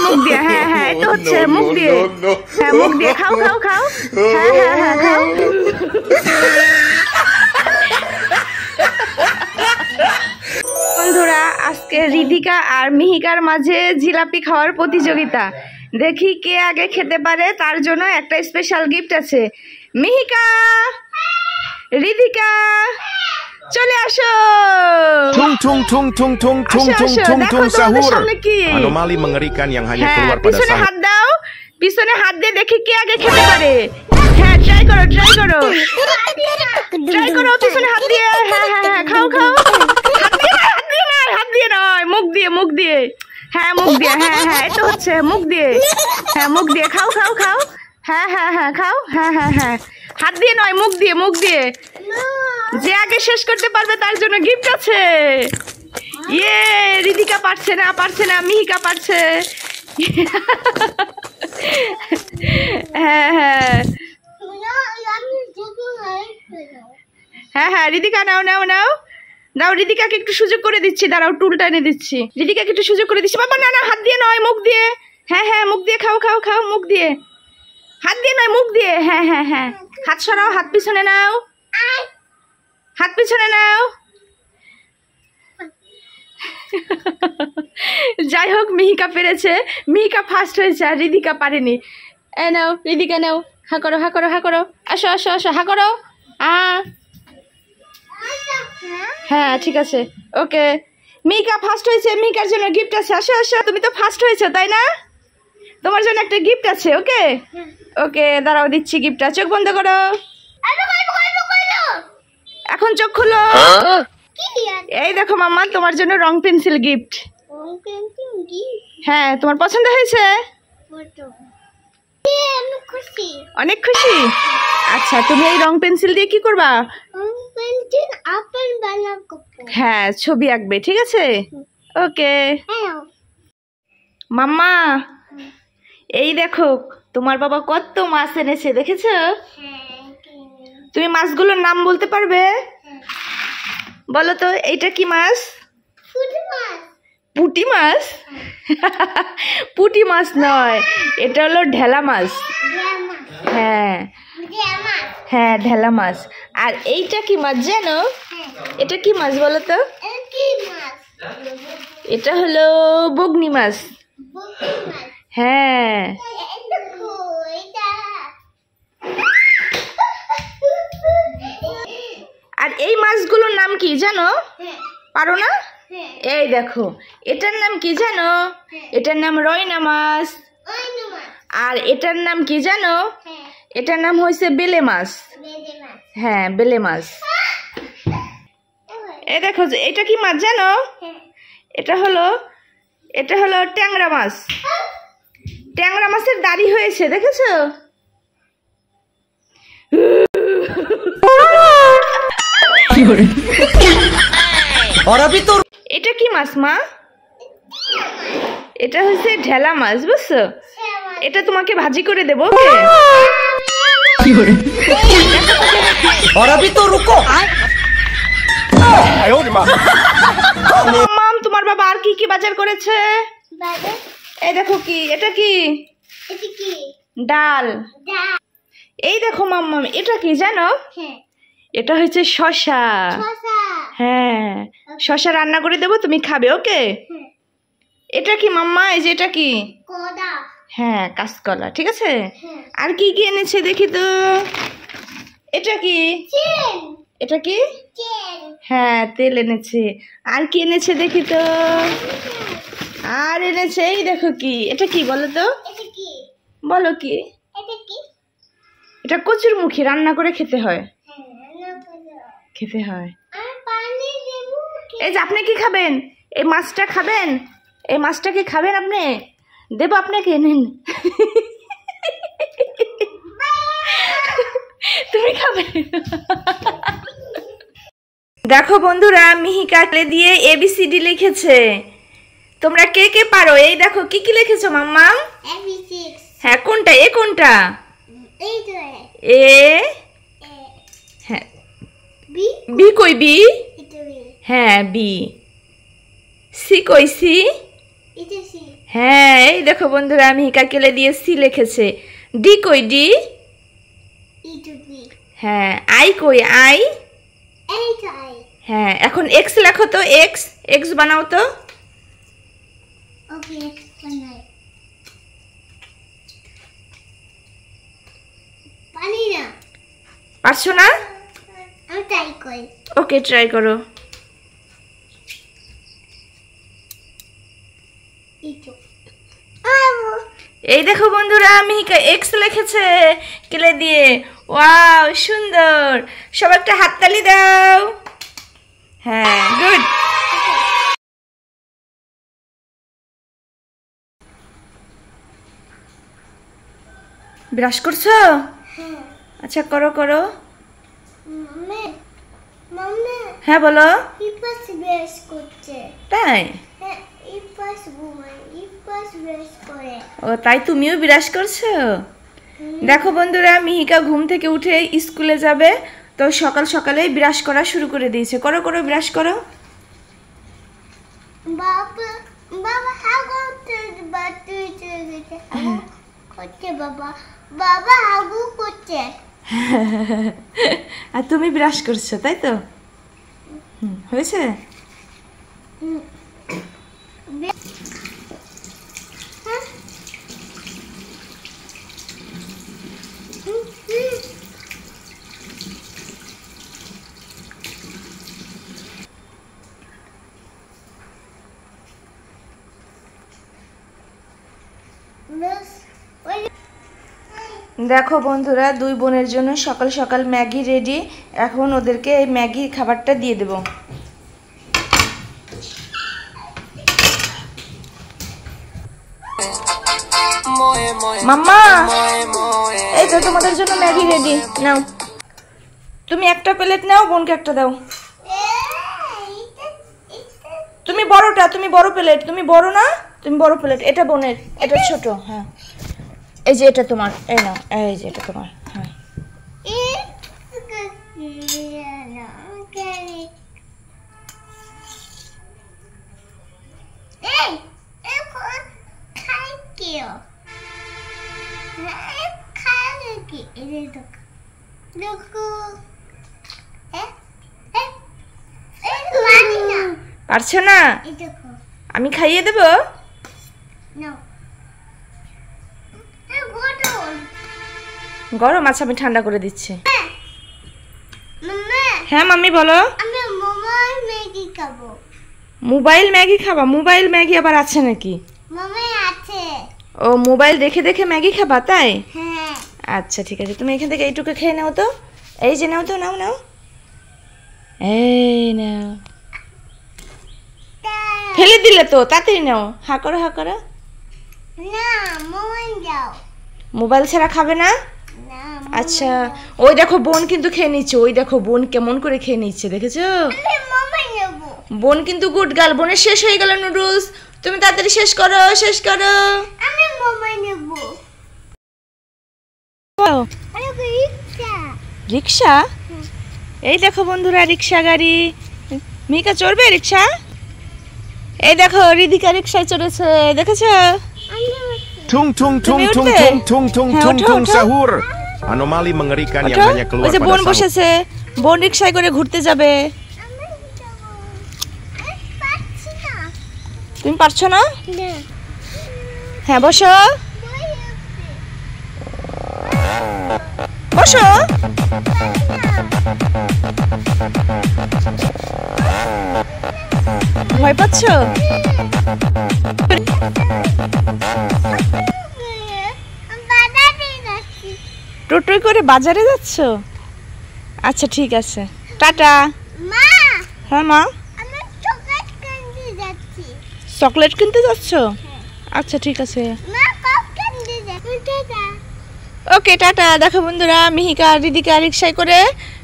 মুখ দিয়ে, হ্যাঁ হ্যাঁ এটা হচ্ছে মুখ দিয়ে, হ্যাঁ মুখ দিয়ে খাও খাও খাও, হ্যাঁ হ্যাঁ হ্যাঁ খাও। বন্ধুরা আজকে রিদিকা আর মিহিকার মাঝে জিলাপি খাওয়ার প্রতিযোগিতা, দেখি কে আগে খেতে পারে। তার জন্য একটা স্পেশাল গিফট আছে। মিহিকা, রিদিকা চলে আসো। Tung tung tung tung tung tung tung tung tung sahur. Anomali mengerikan yang hanya keluar pada পিছনে sahur. হাত দাও, পিছনে হাত দিয়ে দেখি কে আগে খেতে পারে। হ্যাঁ ট্রাই করো ট্রাই করো ট্রাই করো, পিছনে হাত দিয়ে, হ্যাঁ হ্যাঁ হ্যাঁ খাও খাও। হাত দিয়ে নয়, মুখ দিয়ে মুখ দিয়ে, হ্যাঁ মুখ দিয়ে, হ্যাঁ হ্যাঁ এটা হচ্ছে মুখ দিয়ে, হ্যাঁ মুখ দিয়ে খাও খাও খাও, হ্যাঁ হ্যাঁ হ্যাঁ খাও, হ্যাঁ হ্যাঁ হ্যাঁ হাত দিয়ে নয় মুখ দিয়ে মুখ দিয়ে। যে আগে শেষ করতে পারবে তার জন্য গিফট আছে। ইয়ে রিদিকা পারছে না পারছে না, মিহিকা পারছে। হ্যাঁ হ্যাঁ হ্যাঁ হ্যাঁ রিদিকা নাও নাও নাও নাও, রিদিকাকে একটু সুযোগ করে দিচ্ছি, দাঁড়াও টুলটা এনে দিচ্ছি, রিদিকাকে একটু সুযোগ করে দিচ্ছি। বাবা না না হাত দিয়ে নয় মুখ দিয়ে, হ্যাঁ হ্যাঁ মুখ দিয়ে খাও খাও খাও, মুখ দিয়ে, হাত দিয়ে নয় মুখ দিয়ে, হ্যাঁ হ্যাঁ হ্যাঁ হাত সরাও, হাত পিছনে নাও, হাত পিছনে নাও। যাই হোক মিহিকা পেরেছে, মিহিকা ফার্স্ট হয়েছে আর রিদিকা পারেনি। এ নাও রিদিকা নাও, হা করো হা করো হা করো, আসো আসো আসো হা করো। হ্যাঁ ঠিক আছে ওকে, মিহিকা ফার্স্ট হয়েছে, মিহিকার জন্য গিফট আছে। আসো আসো, তুমি তো ফার্স্ট হয়েছো তাই না, তোমার জন্য একটা গিফট আছে। ওকে ওকে দাঁড়াও দিচ্ছি গিফটটা, চোখ বন্ধ করো, এখন চোখ খুলো। এই দেখো মাম্মা তোমার জন্য রং পেন্সিল গিফট। হ্যাঁ তোমার পছন্দ হয়েছে? অনেক খুশি। আচ্ছা তুমি এই রং পেন্সিল দিয়ে কি করবা? হ্যাঁ ছবি আঁকবে, ঠিক আছে ওকে। মাম্মা এই দেখো তোমার বাবা কত মাছ এনেছে, দেখেছো? তুমি মাছগুলোর নাম বলতে পারবে? বলো তো এইটা কি মাছ? পুঁটি মাছ? পুঁটি মাছ নয়, এটা হলো ঢেলা মাছ। হ্যাঁ হ্যাঁ ঢেলা মাছ। আর এইটা কি মাছ জানো? এটা কি মাছ বলো তো? এটা হলো বগনি মাছ। হ্যাঁ আর এই মাছগুলোর নাম কি জানো? পারো না? এই দেখো এটার নাম কি জানো? এটার নাম রয়না মাছ। আর এটার নাম কি জানো? এটার নাম হয়েছে বেলে মাছ। হ্যাঁ বেলে মাছ। এই দেখো এটা কি মাছ জানো? এটা হলো ট্যাংরা মাছ। ট্যাংরা মাছের দাড়ি হয়েছে, দেখেছো? এটা কি মাছ মা? এটা হচ্ছে ঢেলা মাছ, বুঝছো? এটা তোমাকে ভাজি করে দেবো। মাম তোমার বাবা আর কি কি বাজার করেছে? এই দেখো কি, এটা কি? ডাল। এই দেখো মাম্মা এটা কি জানো? এটা হচ্ছে শসা। হ্যাঁ শসা রান্না করে দেবো, তুমি খাবে ওকে। এটা কি মাম্মা? এই যে এটা কি? হ্যাঁ কাঁচকলা, ঠিক আছে। আর কি কি এনেছে দেখি তো? এটা কি? এটা কি? হ্যাঁ তেল এনেছে। আর কি এনেছে দেখি তো? আর এনেছে এই দেখো কি, এটা কি বলো তো? বলো কি? এটা কচুরমুখী, রান্না করে খেতে হয়। খেতে হয়। এই যে আপনি কি খাবেন? এই মাছটা খাবেন? এই মাছটা কি খাবেন আপনি? দেব আপনাকে, নেন। তুমি খাবে? দেখো বন্ধুরা মিহিকা দিয়ে ABCD লিখেছে। তোমরা কে কে পারো? এই দেখো কি কি লিখেছো মাম্মা? হ্যাঁ কোনটা? এ কোনটা? এ হ্যাঁ বি কই বি? হ্যাঁ বি। সি কই সি? হ্যাঁ, এই দেখো বন্ধুরা মিহিকা কেলে দিয়ে সি লিখেছে। ডি কই ডি? হ্যাঁ, আই কই আই? হ্যাঁ, এখন এক্স লেখো তো, এক্স এক্স বানাও তো। ওকে, এক্স বানাই। পারি না। পারছো না? আমি ট্রাই করি। ওকে, ট্রাই করো। এই দেখো বন্ধুরা মিহিকা এক্স লিখেছে কেলে দিয়ে। ওয়াও, সুন্দর। সবাই একটা হাততালি দাও। হ্যাঁ, গুড। ব্রাশ করছো? আচ্ছা, করো করো। হ্যাঁ বলো। তাই? ও তাই, তুমিও বিরাজ করছো? দেখো বন্ধুরা মিহিকা ঘুম থেকে উঠে স্কুলে যাবে, তো সকাল সকালেই বিরাজ করা শুরু করে দিয়েছে। করো করো, বিরাজ করো। বাবা বাবা করছে, বাবা বাবা হাগু করছে। আর তুমি বিরাজ করছো, তাই তো? হয়েছে? দেখো বন্ধুরা দুই বোনের জন্য সকাল সকাল ম্যাগি রেডি। এখন ওদেরকে এই ম্যাগি খাবারটা দিয়ে দেব। মাম্মা, এই তো তোমাদের জন্য ম্যাগি রেডি। নাও, তুমি একটা প্লেট নাও, বোনকে একটা দাও। তুমি বড়টা, তুমি বড় প্লেট। তুমি বড় না, তুমি বড় প্লেট। এটা বোনের, এটা ছোট। হ্যাঁ, এই যে এটা তোমার। এই নাও, এই যে এটা তোমার। হ্যাঁ, পারছো না? আমি খাইয়ে দেব। গরম? আচ্ছা, আমি ঠান্ডা করে দিচ্ছি। হ্যাঁ মাম্মি বলো। আমি মোবাইল ম্যাগি খাবো। মোবাইল ম্যাগি খাবা? মোবাইল ম্যাগি আবার আছে নাকি? মামাই আছে। ও, মোবাইল দেখে দেখে ম্যাগি খাবা, তাই? হ্যাঁ। আচ্ছা ঠিক আছে, তুমি এখান থেকে এইটুকু খেয়ে নাও তো। এই যে নাও তো, নাও নাও, এই নাও। ফেলে দিলে তো, তাড়াতাড়ি নাও। হা করো, হা করো। না, মোবাইল দাও। মোবাইল ছাড়া খাবে না? না। আচ্ছা, ওই দেখো বোন কিন্তু খেয়ে নিচ্ছে। ওই দেখো বোন কেমন করে খেয়ে নিচ্ছে, দেখেছো? আমি মোবাইল নেব। বোন কিন্তু গুড গার্ল। বোনের শেষ হয়ে গেল নুডলস। তুমি তাড়াতাড়ি শেষ করো, শেষ করো। আমি মোবাইল নেব। আরে রিকশা। রিকশা? এই দেখো বন্ধুরা রিকশা গাড়ি। মিকা চড়বে রিকশা? এই দেখো রিদিকা রিকশায় চড়েছে, দেখেছো? Tung tung tung tung tung tung tung tung tung sahur. Anomali mengerikan yang hanya keluar pada বোন বসেছে, বোন রিকশায় করে ঘুরতে যাবে। তুমি পারছো না? হ্যাঁ, বসো বসো। ভয় পাচ্ছ? টোটোয় করে বাজারে যাচ্ছ? আচ্ছা ঠিক আছে, টাটা। মা। হ্যাঁ মা। আমি চকলেট কিনতে যাচ্ছি। চকলেট কিনতে যাচ্ছ? আচ্ছা ঠিক আছে। মা কফ কিনতে যাচ্ছি। টাটা। ওকে, টাটা। দেখো বন্ধুরা মিহিকা আর রিদিকা রিকশায় করে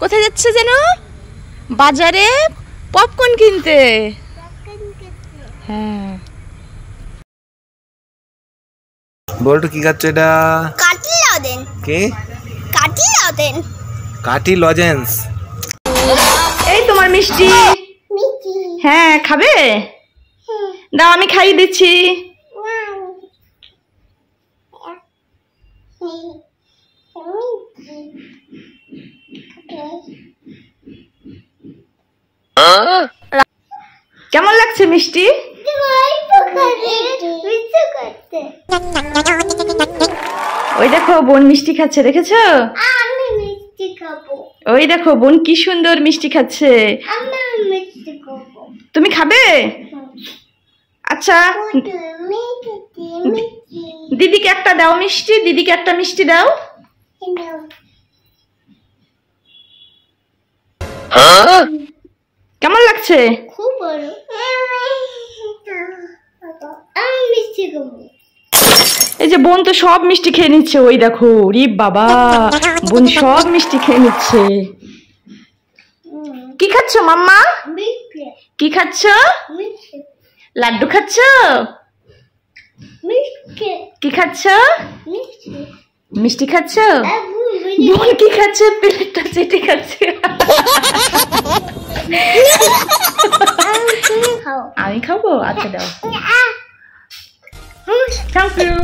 কোথায় যাচ্ছে যেন? বাজারে পপকর্ন কিনতে। হ্যাঁ। বলতো কি খাচ্ছে এটা? কাটি লজেন। কি? কাটি লজেন। কাটি লজেন্স। এই তোমার মিষ্টি। মিষ্টি। হ্যাঁ, খাবে? দাও, আমি খাইয়ে দিচ্ছি। কেমন লাগছে মিষ্টি? ওই দেখো বোন মিষ্টি খাচ্ছে, দেখেছো? আমি মিষ্টি খাবো। ওই দেখো বোন কি সুন্দর মিষ্টি খাচ্ছে। আমি মিষ্টি খাবো। তুমি খাবে? আচ্ছা দিদিকে একটা দাও মিষ্টি, দিদিকে একটা মিষ্টি দাও। কেমন লাগছে? খুব বড়। আমি মিষ্টি খাবো। এই যে বোন তো সব মিষ্টি খেয়ে নিচ্ছে, ওই দেখো রি বাবা, বোন সব মিষ্টি খেয়ে নিচ্ছে। কি খাচ্ছ মাম্মা? মিষ্টি। কি খাচ্ছ? মিষ্টি। লাড্ডু খাচ্ছ? মিষ্টি। কি খাচ্ছ? মিষ্টি। মিষ্টি খাচ্ছ? বোন কি খাচ্ছে? প্লেটটা চেটে খাচ্ছে। তুমি খাও। আমি খাবো? আচ্ছা দাও। Thank you.